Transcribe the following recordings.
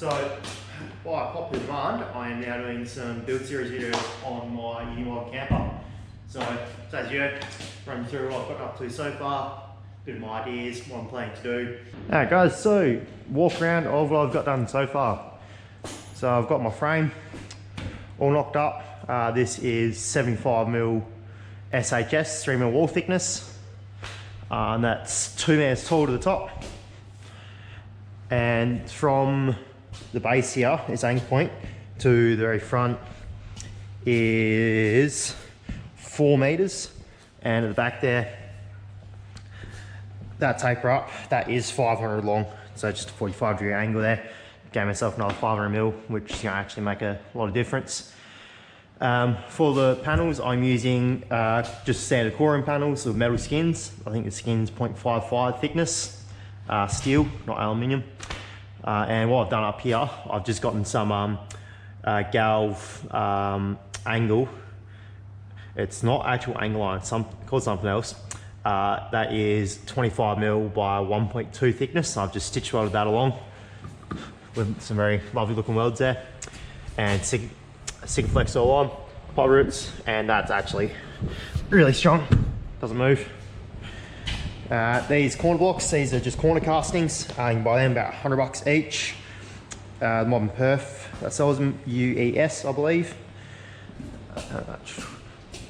So, by popular demand, I am now doing some build series videos on my Unimog camper. So as you heard, run through what I've got up to so far, a bit of my ideas, what I'm planning to do. Alright guys, so walk around of what I've got done so far. So I've got my frame all knocked up. This is 75mm SHS, 3mm wall thickness. And that's 2 meters tall to the top. And from the base here, this anchor point, to the very front is 4 meters. And at the back there, that taper up, that is 500 long. So just a 45-degree angle there. Gave myself another 500mm, which is gonna actually make a lot of difference. For the panels, I'm using just standard coring panels with metal skins. I think the skin's 0.55 thickness, steel, not aluminium. And what I've done up here, I've just gotten some galv angle. It's not actual angle iron, it's called something else. That is 25mm by 1.2 thickness. I've just stitch welded that along with some very lovely looking welds there. And Sikaflex all on, pot roots, and that's actually really strong, doesn't move. These corner blocks, these are just corner castings. You can buy them about $100 each. Modern Perf that sells them, UES I believe.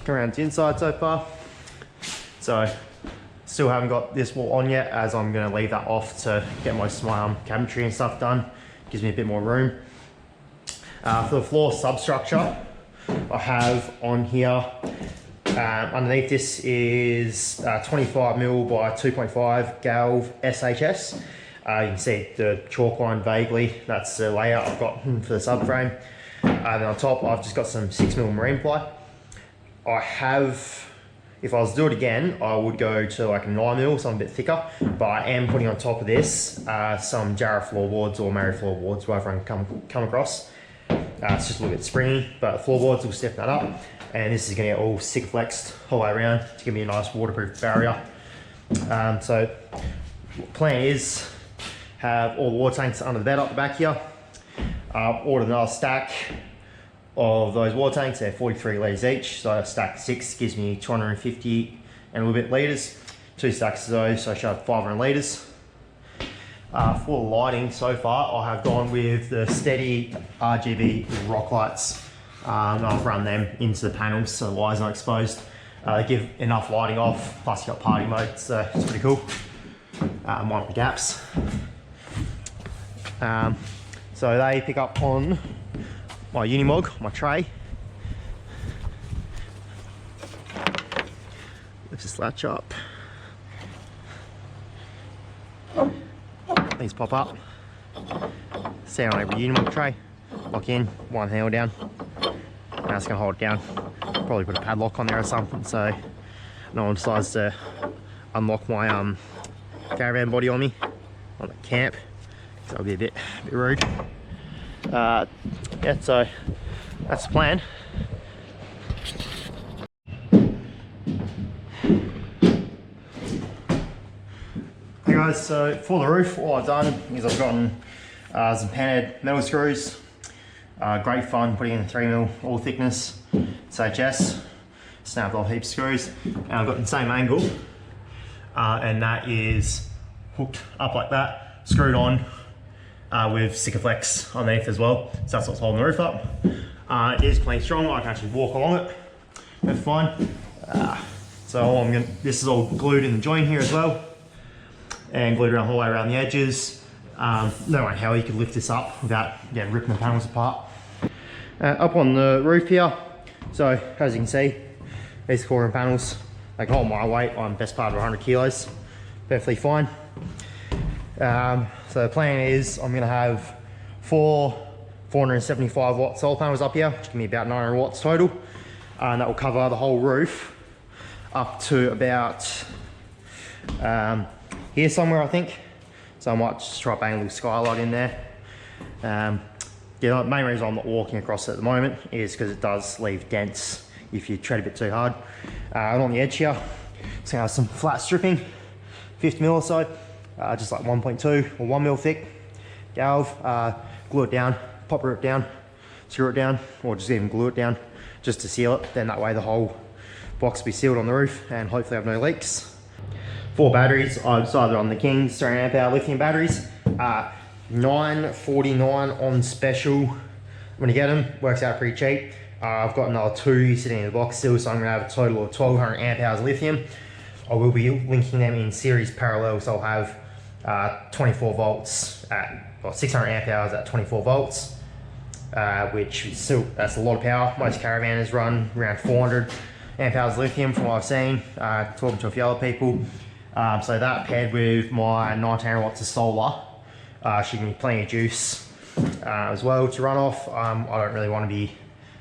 Come around to the inside so far. So still haven't got this wall on yet, as I'm going to leave that off to get most of my cabinetry and stuff done. Gives me a bit more room. For the floor substructure, I have on here, underneath this is 25mm by 2.5 galv SHS. You can see the chalk line vaguely, that's the layout I've got for the subframe. Then on top I've just got some 6mm marine ply. I have, if I was to do it again, I would go to like a 9mm, something a bit thicker, but I am putting on top of this some Jarrah floorboards or Mary floorboards, whatever I can come across. It's just a little bit springy, but floorboards will step that up. And this is going to get all Sikaflexed all the way around to give me a nice waterproof barrier. So the plan is have all the water tanks under the bed up the back here. Ordered another stack of those water tanks. They're 43 litres each, so a stack of 6 gives me 250 and a little bit litres. 2 stacks of those, so I should have 500 litres. For the lighting so far, I have gone with the steady RGB rock lights. I've run them into the panels so the wire's not exposed. They give enough lighting off, plus you've got party mode, so it's pretty cool. Mine up the gaps. So they pick up on my Unimog, my tray. Let's just latch up. These pop up. Set on every Unimog tray. Lock in, one handle down. Now it's going to hold it down. Probably put a padlock on there or something so no one decides to unlock my caravan body on me on the camp. That'll be a bit rude. Yeah, so that's the plan. Hey guys, so for the roof, all I've done is I've gotten some panhead metal screws. Great fun putting in 3mm all thickness SHS. Snapped off heaps of screws, and I've got the same angle, and that is hooked up like that, screwed on with Sikaflex underneath as well. So that's what's holding the roof up. It is plenty strong. I can actually walk along it. That's fine. So this is all glued in the joint here as well, and glued around the whole way around the edges. No way how you could lift this up without ripping the panels apart. Up on the roof here, so as you can see, these coring panels, they can hold my weight. I'm best part of 100 kilos, perfectly fine. So the plan is I'm going to have 4 475 watt solar panels up here, which give me about 900 watts total, and that will cover the whole roof up to about here somewhere, I think. So I might just try bang a little skylight in there. Yeah, the main reason I'm not walking across it at the moment is because it does leave dents if you tread a bit too hard. And on the edge here, it's going to have some flat stripping, 50mm or so, just like 1.2 or 1mm thick galv. glue it down, pop it down, screw it down, or just even glue it down just to seal it. Then that way the whole box will be sealed on the roof and hopefully have no leaks. For batteries, I decided on the King's 3 amp hour lithium batteries. $9.49 on special when you get them, works out pretty cheap. I've got another 2 sitting in the box still, so I'm going to have a total of 1200 amp hours of lithium. I will be linking them in series parallel, so I'll have 24 volts at, or 600 amp hours at 24 volts, which is still, that's a lot of power. Most caravanners run around 400 amp hours of lithium from what I've seen, talking to a few other people. So that paired with my 1900 watts of solar, should give me plenty of juice as well to run off. I don't really want to be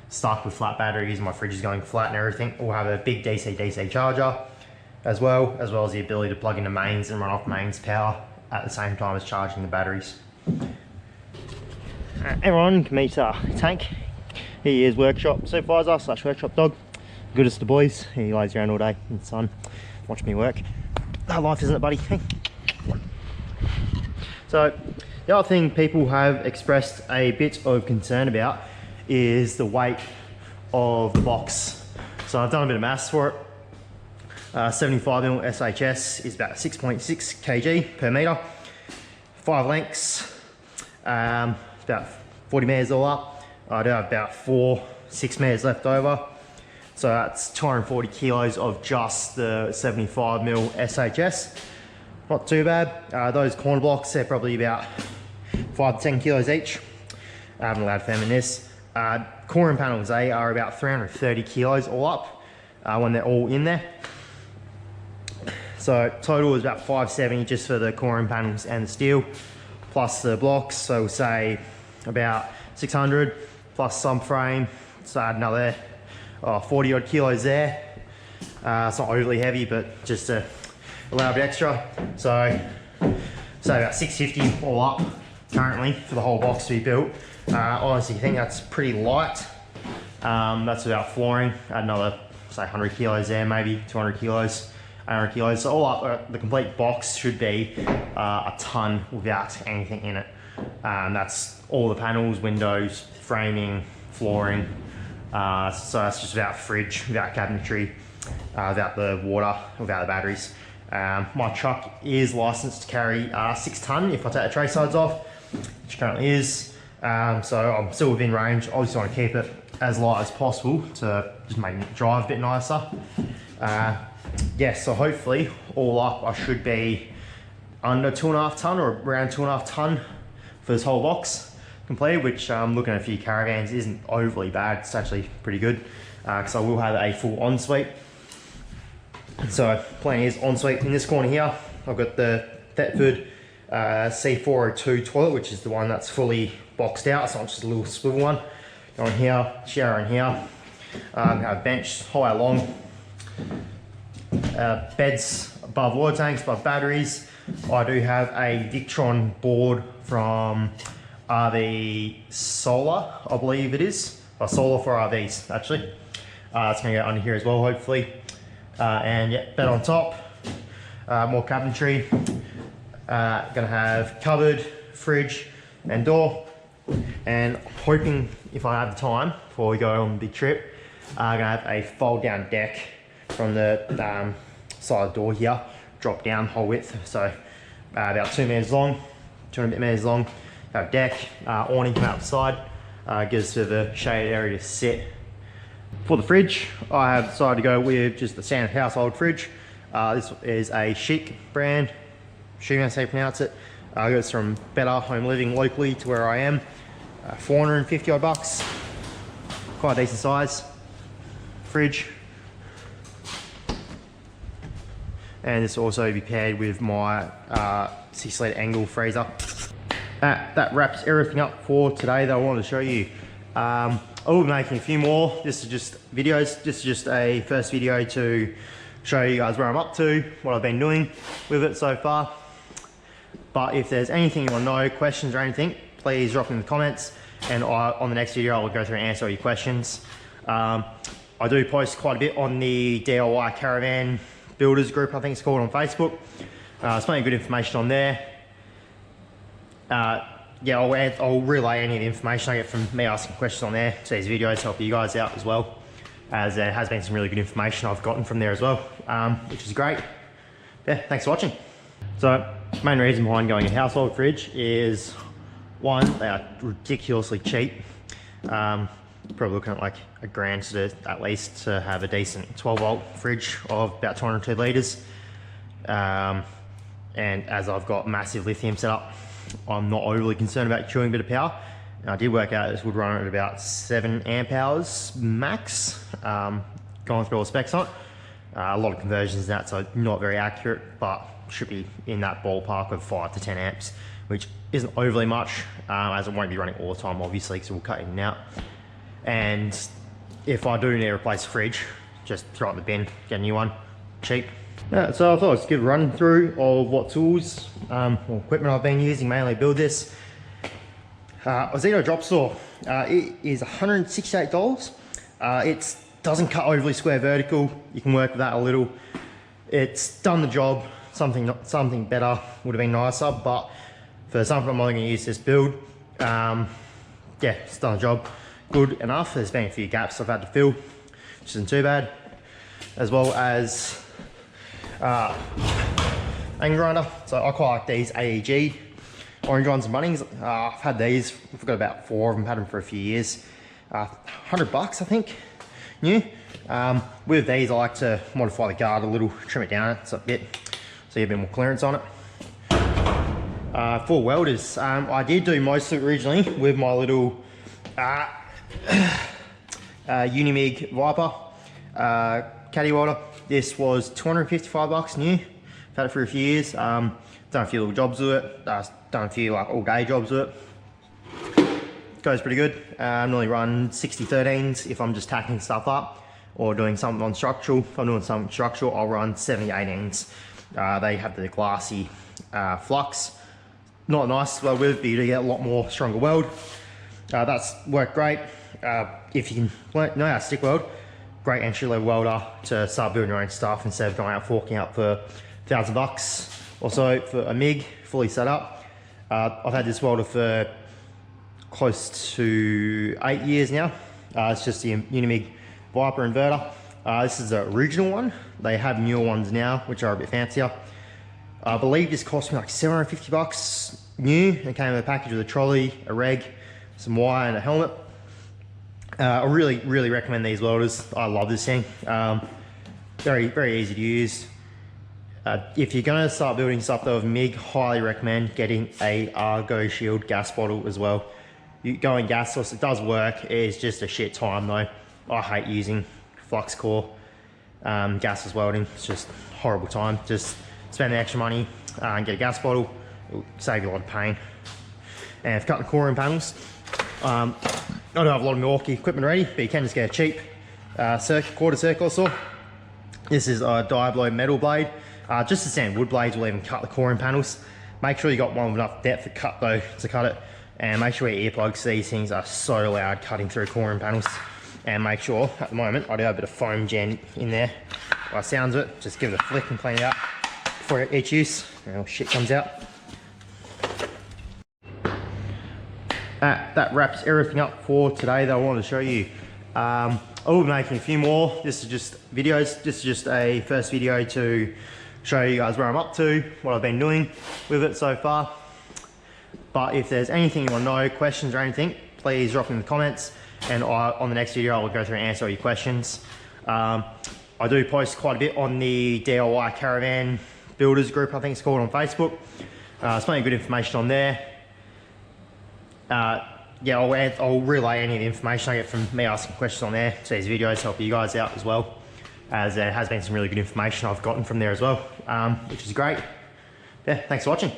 stuck with flat batteries. My fridge is going flat and everything. We'll have a big DC charger as well as the ability to plug into mains and run off mains power at the same time as charging the batteries. Everyone can meet Tank. He is workshop supervisor / workshop dog. Good as the boys. He lays around all day in the sun, watch me work. No life, isn't it, buddy? So the other thing people have expressed a bit of concern about is the weight of the box. So I've done a bit of maths for it. 75mm SHS is about 6.6 kg per meter. 5 lengths, about 40 meters all up. I do have about 6 meters left over. So that's 240 kilos of just the 75mm SHS. Not too bad. Those corner blocks, they're probably about 5 to 10 kilos each. I haven't allowed them in this. Coring panels, they are about 330 kilos all up when they're all in there. So total is about 570 just for the coring panels and the steel, plus the blocks. So we'll say about 600 plus some frame. So add another 40 odd kilos there. It's not overly heavy, but just to allow a bit extra. So about 650 all up currently for the whole box to be built. I honestly think that's pretty light. That's without flooring. Add another, say, 100 kilos there, maybe 200 kilos, 800 kilos. So all up, the complete box should be a ton without anything in it. That's all the panels, windows, framing, flooring. So that's just without fridge, without cabinetry, without the water, without the batteries. My truck is licensed to carry 6 ton if I take the tray sides off, which currently is. So I'm still within range. I just want to keep it as light as possible to just make it drive a bit nicer. Yeah, so hopefully all up I should be under 2.5 ton or around 2.5 ton for this whole box completed, which looking at a few caravans isn't overly bad. It's actually pretty good because I will have a full ensuite. So plan is ensuite in this corner here. I've got the Thetford C402 toilet, which is the one that's fully boxed out. It's not just a little swivel one. Go in here, shower in here. Have a bench whole way along. Beds above water tanks, above batteries. I do have a Victron board from RV Solar, I believe it is. Solar for RVs, actually. It's going to go under here as well, hopefully. And yeah, bed on top. More cabinetry. Gonna have cupboard, fridge, and door. And hoping, if I have the time before we go on the big trip, I'm gonna have a fold down deck from the side door here, drop down whole width. So about 2 meters long, 2 and a bit meters long. Have deck, awning come out the side, gives us a bit of a shaded area to sit. For the fridge, I have decided to go with just the standard household fridge. This is a Chic brand, Chic, that's how you pronounce it. It goes from Better Home Living locally to where I am. 450 odd bucks. Quite a decent size fridge. And this will also be paired with my 6 litre angle freezer. That wraps everything up for today that I wanted to show you. I will be making a few more. This is just videos. This is just a first video to show you guys where I'm up to, what I've been doing with it so far. But if there's anything you want to know, questions or anything, please drop in the comments, and on the next video I'll go through and answer all your questions. I do post quite a bit on the DIY Caravan Builders group, I think it's called, on Facebook. There's plenty of good information on there. yeah, I'll relay any of the information I get from me asking questions on there to these videos, help you guys out as well, as there has been some really good information I've gotten from there as well, which is great. Yeah, thanks for watching. So, main reason behind going a household fridge is, one, they are ridiculously cheap. Probably looking at like $1,000 at least to have a decent 12-volt fridge of about 202 litres. And as I've got massive lithium set up, I'm not overly concerned about chewing a bit of power. And I did work out this would run at about 7 amp hours max, going through all the specs on it. A lot of conversions in that, so not very accurate, but should be in that ballpark of 5 to 10 amps, which isn't overly much, as it won't be running all the time, obviously, because we'll cut in and out. And if I do need to replace the fridge, just throw it in the bin, get a new one, cheap. Yeah, so I thought I'd just give a run through of what tools or equipment I've been using mainly to build this. I was at a drop store. It is $168. It doesn't cut overly square vertical. You can work with that a little. It's done the job. Something better would have been nicer, but for something I'm only going to use this build, yeah, it's done the job good enough. There's been a few gaps I've had to fill, which isn't too bad, as well as angle grinder. So I quite like these AEG orange ones and Bunnings. I've had these, I've got about 4 of them, had them for a few years. $100 I think, new. With these I like to modify the guard a little, trim it down a bit, so you get a bit more clearance on it. For welders, I did do most of it originally with my little Unimog Viper caddy welder. This was $255 new. I've had it for a few years. Done a few little jobs with it. Done a few like all day jobs with it. Goes pretty good. Normally run 60-13s if I'm just tacking stuff up or doing something on structural. If I'm doing something structural, I'll run 70-18s. They have the glassy flux. Not nice to weld with, but you do get a lot more stronger weld. That's worked great. If you can know how to stick weld, great entry level welder to start building your own stuff instead of going out forking out for $1,000 or so for a MIG fully set up. I've had this welder for close to 8 years now. It's just the Unimog Viper inverter. This is the original one. They have newer ones now, which are a bit fancier. I believe this cost me like $750 new. It came with a package with a trolley, a reg, some wire and a helmet. I really recommend these welders. I love this thing. Very easy to use. If you're going to start building stuff though with MIG, highly recommend getting a Argo Shield gas bottle as well. You going gasless, it does work. It's just a shit time though. I hate using flux core gasless welding. It's just horrible time. Just spend the extra money and get a gas bottle. It'll save you a lot of pain. And for cutting the core in panels, I don't have a lot of Milwaukee equipment ready, but you can just get a cheap quarter circular saw. This is a Diablo metal blade. Just the standard wood blades will even cut the core in panels. Make sure you got one with enough depth to cut it, and make sure your earplugs. These things are so loud cutting through core in panels. And make sure, at the moment, I do have a bit of foam gen in there. By the sounds of it, just give it a flick and clean it out before each use, and all shit comes out. That wraps everything up for today that I wanted to show you. I will be making a few more. This is just videos. This is just a first video to show you guys where I'm up to, what I've been doing with it so far. But if there's anything you want to know, questions or anything, please drop them in the comments, and on the next video I will go through and answer all your questions. I do post quite a bit on the DIY Caravan Builders group, I think it's called, on Facebook. There's plenty of good information on there. Yeah, I'll relay any of the information I get from me asking questions on there to these videos, help you guys out as well, as there has been some really good information I've gotten from there as well, which is great. Yeah, thanks for watching.